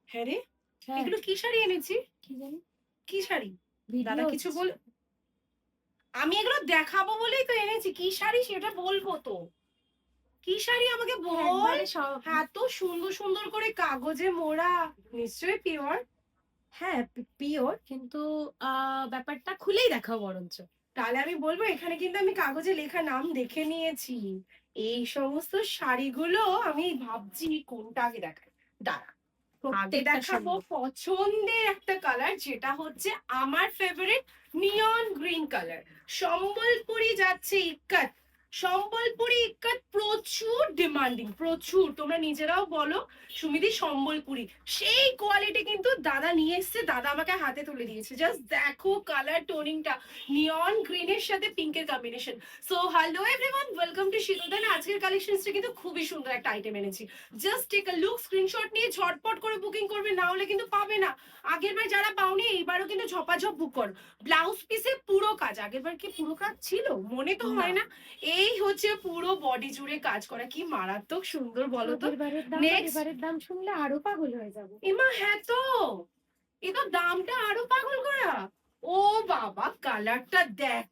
হ্যাঁ রে, হ্যাঁ, এগুলো কি শাড়ি এনেছি? কি জানি কি শাড়ি? দাদা ভিডিও কিছু বল। আমি এগুলো দেখাবো বলেই তো এনেছি। কি শাড়ি সেটা বলবো তো। কি শাড়ি আমাকে বল। একবারে সব। এত সুন্দর সুন্দর করে কাগজে মোড়া, নিশ্চয়ই পিওর। হ্যাঁ, পিওর, কিন্তু ব্যাপারটা খুলেই দেখাও বরঞ্চ। তাহলে আমি বলবো, এখানে কিন্তু আমি কাগজে লেখা নাম দেখে নিয়েছি। এই সমস্ত শাড়িগুলো আমি ভাবছি কোনটা আগে দেখাই। দাঁড়া, আগে প্রত্যেকটা দেখাবো সুন্দর। পছন্দের একটা কালার, যেটা হচ্ছে আমার ফেভারিট, নিয়ন গ্রিন কালার। সম্বলপুরি যাচ্ছে ইক্কাত। সম্বলপুরি ইক্কাত প্রচুর ডিমান্ডিং, প্রচুর। তোমরা নিজেরাও বলো সুমিদি, সম্বলপুরি সেই কোয়ালিটি কিন্তু দাদা নিয়ে এসছে। দাদা আমাকে হাতে তুলে দিয়েছে। জাস্ট দেখো কালার টোনিংটা, নিয়ন গ্রিনের সাথে পিঙ্কের combination. So hello everyone, welcome to Shitaldan. আজকের কালেকশনসটা কিন্তু খুবই সুন্দর একটা আইটেম এনেছি। Just take a look, screenshot নিয়ে ঝটপট করে বুকিং করবে, না হলে কিন্তু পাবে না। আগেরবার যারা পাওনি এইবারও কিন্তু ঝপাঝপ বুক করো। ব্লাউজ পিসে পুরো কাজ, আগেরবার কি পুরো কাজ ছিল মনে তো না, হয় না। এই হচ্ছে পুরো বডি জুড়ে কাজ করা, কি মারাত্মক সুন্দর বলো তো। আগের বারের দাম আর নেক্সট, এবারের দাম শুনলে আরো পাগল হয়ে যাবো। এমা হ্যাঁ তো, এ তো দামটা আরো পাগল করা। ও বাবা, কালারটা দেখ,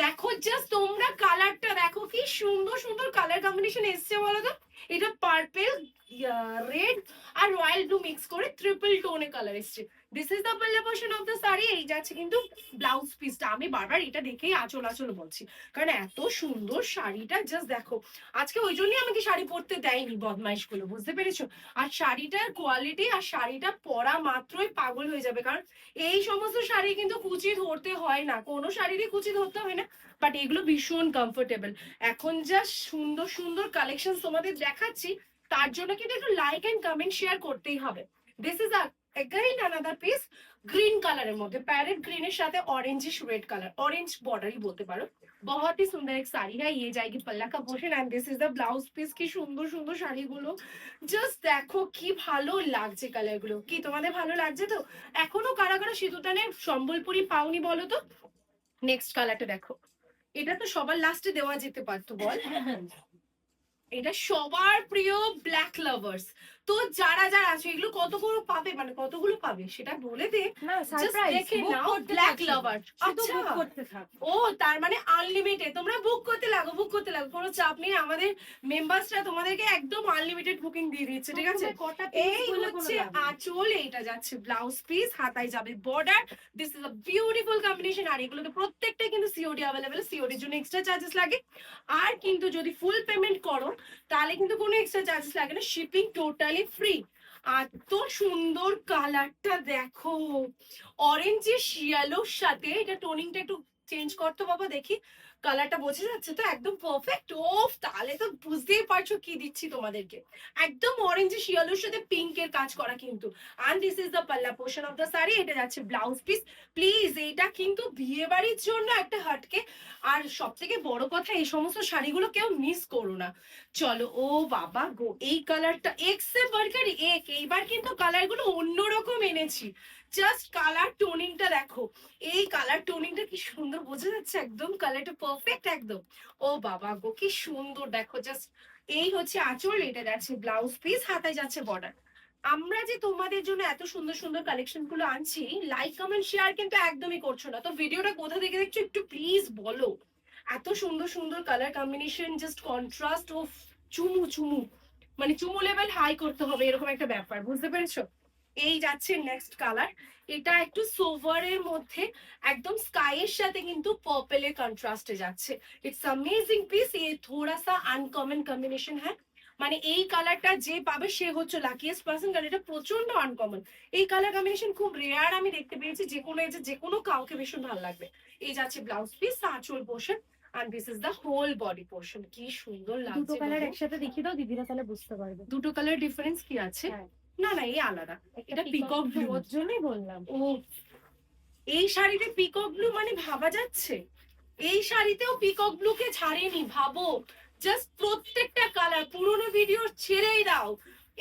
দেখো জাস্ট তোমরা কালারটা দেখো, কি সুন্দর সুন্দর কালার কম্বিনেশন এসছে বলো তো। এটা পার্পল, রেড আর রয়্যাল ব্লু মিক্স করে ট্রিপল টোনে কালার এসছে। দিস ইজ দ্য পাল্লা পোর্শন অফ দ্য শাড়ি। এই যাচ্ছে কিন্তু ব্লাউজ পিসটা। আমি বারবার এটা দেখেই আঁচল আঁচল বলছি, কারণ এত সুন্দর শাড়িটা। জাস্ট দেখো, আজকে ওই জন্যই আমাকে শাড়ি পরতে দেয়নি বদমাইশ গুলো, বুঝতে পেরেছো। আর শাড়িটার কোয়ালিটি, আর শাড়িটা পরা মাত্রই পাগল হয়ে যাবে, কারণ এই সমস্ত শাড়ি কিন্তু কুচি ধরতে হয় না, কোনো শাড়িরই কুচি ধরতে হয় না। বাট এগুলো ভীষণ কমফোর্টেবল। এখন যা সুন্দর সুন্দর কালেকশন তোমাদের দেখাচ্ছি, তার জন্য কিন্তু একটু লাইক এন্ড কমেন্ট শেয়ার করতেই হবে। This is again another piece, green কালারের মধ্যে, প্যারেট গ্রিনের সাথে অরেঞ্জিশ রেড কালার, অরেঞ্জ বর্ডারই বলতে পারো। बहुत ही सुंदर एक साड़ी है, ये जाएगी पल्ला का portion and this is the blouse piece. কি সুন্দর সুন্দর শাড়িগুলো, জাস্ট দেখো কি ভালো লাগছে কালারগুলো। কি তোমাদের ভালো লাগছে তো? এখনো কারা কারা সিঁদুরদানের সম্বলপুরি পাওনি বলো তো। নেক্সট কালারটা দেখো, এটা তো সবার লাস্টে দেওয়া যেতে পারতো বল। এটা সবার প্রিয়, ব্ল্যাক লাভার্স। তো যারা যারা আছে, এগুলো কতগুলো পাবে, মানে কতগুলো পাবে সেটা বলে দে। না, জাস্ট সারপ্রাইজ, দেখে বুক নাও, করতে ব্ল্যাক থাক শুধু। লাভার। শুধু আচ্ছা, বুক করতে থাক। ও তার মানে আনলিমিটেড, তোমরা বুক করতে লাগো, বুক করতে লাগো, কোনো চাপ নেই। আমাদের মেম্বার্সরা তোমাদেরকে একদম আনলিমিটেড বুকিং দিয়ে দিচ্ছে, ঠিক আছে। প্রথমে কটা পিস এই বলে কোনো হচ্ছে লাভ নেই। আঁচল, এইটা যাচ্ছে ব্লাউজ পিস, হাতায় যাবে border. This is a beautiful combination. আর এগুলো তো প্রত্যেকটা কিন্তু সিওডি অ্যাভেলেবেল, সিওডির জন্য এক্সট্রা চার্জেস লাগে। আর কিন্তু যদি ফুল পেমেন্ট করো তাহলে কিন্তু কোনো এক্সট্রা চার্জেস লাগে না, শিপিং টোটালি ফ্রি। আর তো সুন্দর কালারটা দেখো, অরেঞ্জের শিয়ালোর সাথে, এটা টোনিংটা একটু চেঞ্জ করতো বাবা দেখি, কালারটা বোঝা যাচ্ছে তো একদম পারফেক্ট। ওফ, তাহলে তো বুঝতেই পারছো কি দিচ্ছি তোমাদেরকে। একদম অরেঞ্জ শিয়ালোর সাথে পিঙ্কের কাজ করা কিন্তু। এন্ড দিস ইজ দ্য পাল্লা পোর্শন অফ দ্য শাড়ি। এটা যাচ্ছে ব্লাউজ পিস। প্লিজ এইটা কিন্তু বিয়ে বাড়ির জন্য একটা হাটকে। আর সব থেকে বড় কথা, এই সমস্ত শাড়িগুলো কেউ মিস করো না। চলো, ও বাবা গো, এই কালারটা এক্সে বার্গার এক। এইবার কিন্তু কালারগুলো অন্যরকম এনেছি। জাস্ট কালার টোনিংটা দেখো, এই কালার টোনিংটা কি সুন্দর বোঝা যাচ্ছে, একদম কালারটা পারফেক্ট একদম। ও বাবা গো, কি সুন্দর দেখো জাস্ট। এই হচ্ছে আঁচল, এটা যাচ্ছে ব্লাউজ পিস, হাতায় যাচ্ছে বর্ডার। আমরা যে তোমাদের জন্য এত সুন্দর সুন্দর কালেকশন গুলো আনছি, লাইক কমেন্ট শেয়ার কিন্তু একদমই করছো না। তো ভিডিওটা কোথা থেকে দেখছো একটু প্লিজ বলো। এত সুন্দর সুন্দর কালার কম্বিনেশন, জাস্ট কন্ট্রাস্ট ও চুমু চুমু, মানে চুমু লেভেল হাই করতে হবে, এরকম একটা ব্যাপার, বুঝতে পেরেছো। এই যাচ্ছে নেক্সট কালার। এটা একটু সোভারের মধ্যে, একদম স্কাইয়ের সাথে কিন্তু পার্পলের কন্ট্রাস্টে যাচ্ছে। It's amazing piece. ये थोड़ा सा আনকমন কম্বিনেশন হ্যাঁ, মানে এই কালারটা যে পাবে সে হচ্ছে লাকিয়েস্ট পার্সন, কারণ এটা প্রচন্ড আনকমন। এই কালার কম্বিনেশন খুব রেয়ার আমি দেখতে পেয়েছি, যে কোনো এজে যে কোনো কাউকে ভীষণ ভালো লাগবে। এই যাচ্ছে ব্লাউজ পিস, আঁচল portion, and this is the whole body portion. কি সুন্দর দুটো লাগছে কালার বাবু। একসাথে দেখিয়ে দাও, দিদিরা তাহলে বুঝতে পারবে। দুটো কালার ডিফারেন্স কি আছে? হ্যাঁ, না না, এই আলাদা। একটা এটা পিকক ব্লু। ওর জন্যই বললাম। ও, এই শাড়িতে পিকক ব্লু মানে ভাবা যাচ্ছে। এই শাড়িতেও পিকক ব্লু কে ছাড়েনি, ভাবো। জাস্ট প্রত্যেকটা কালার, পুরোনো ভিডিও ছেড়েই দাও।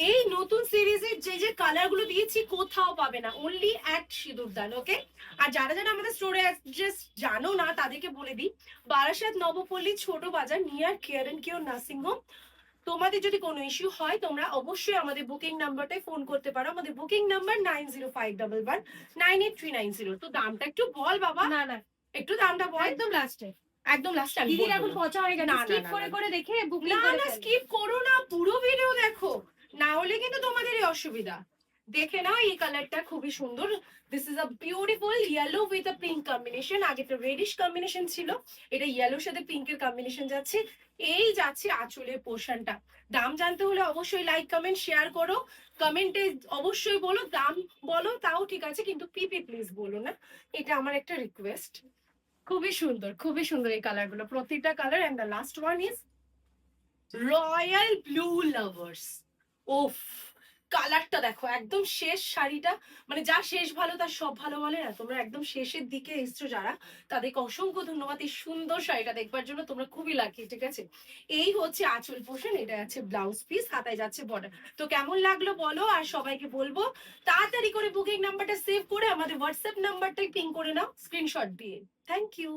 এই নতুন সিরিজের যে যে কালার গুলো দিয়েছি কোথাও পাবে না, অনলি অ্যাট সিঁদুরদান, ওকে। আর যারা যারা আমাদের স্টোরে অ্যাড্রেস জানো না তাদেরকে বলে দিই, বারাসাত নবপল্লী ছোট বাজার, near care and cure nursing home, তোমাদের যদি কোনো ইস্যু হয় তোমরা অবশ্যই আমাদের বুকিং নাম্বারটায় ফোন করতে পারো। আমাদের বুকিং নাম্বার 9051198390। তো দামটা একটু বল বাবা, না না, একটু দামটা বল। একদম লাস্টে। একদম লাস্টে আমি দিদির বলবো এখন না। পচা হয়ে গেছে, না, না, স্কিপ না, করে না। করে দেখে বুকিং না করে না ফেলে। স্কিপ করো না, পুরো ভিডিও দেখো, না হলে কিন্তু তোমাদেরই অসুবিধা। দেখে নাও এই কালারটা খুবই সুন্দর। This is a beautiful yellow with a pink combination. আগে তো রেডিশ কম্বিনেশন ছিল, এটা ইয়েলোর সাথে পিঙ্কের কম্বিনেশন যাচ্ছে। এই যাচ্ছে আঁচলের পোর্শনটা। দাম জানতে হলে অবশ্যই লাইক কমেন্ট শেয়ার করো, কমেন্টে অবশ্যই বলো দাম বলো, তাও ঠিক আছে, কিন্তু পিপি প্লিজ বলো না, এটা আমার একটা রিকোয়েস্ট। খুবই সুন্দর, খুবই সুন্দর এই কালারগুলো, প্রতিটা colour. And the last one is royal blue lovers. ওফ, কালারটা দেখো, একদম শেষ শাড়িটা, মানে যা শেষ ভালো তার সব ভালো বলে না, তোমরা একদম শেষের দিকে এসছো যারা, তাদেরকে অসংখ্য ধন্যবাদ এই সুন্দর শাড়িটা দেখবার জন্য, তোমরা খুবই লাকি। ঠিক আছে, এই হচ্ছে আঁচল পোর্শন, এটা আছে ব্লাউজ পিস, হাতায় যাচ্ছে বর্ডার। তো কেমন লাগলো বলো, আর সবাইকে বলবো তাড়াতাড়ি করে বুকিং নাম্বারটা সেভ করে আমাদের হোয়াটসঅ্যাপ নাম্বারটাই পিং করে নাও স্ক্রিনশট দিয়ে। Thank you.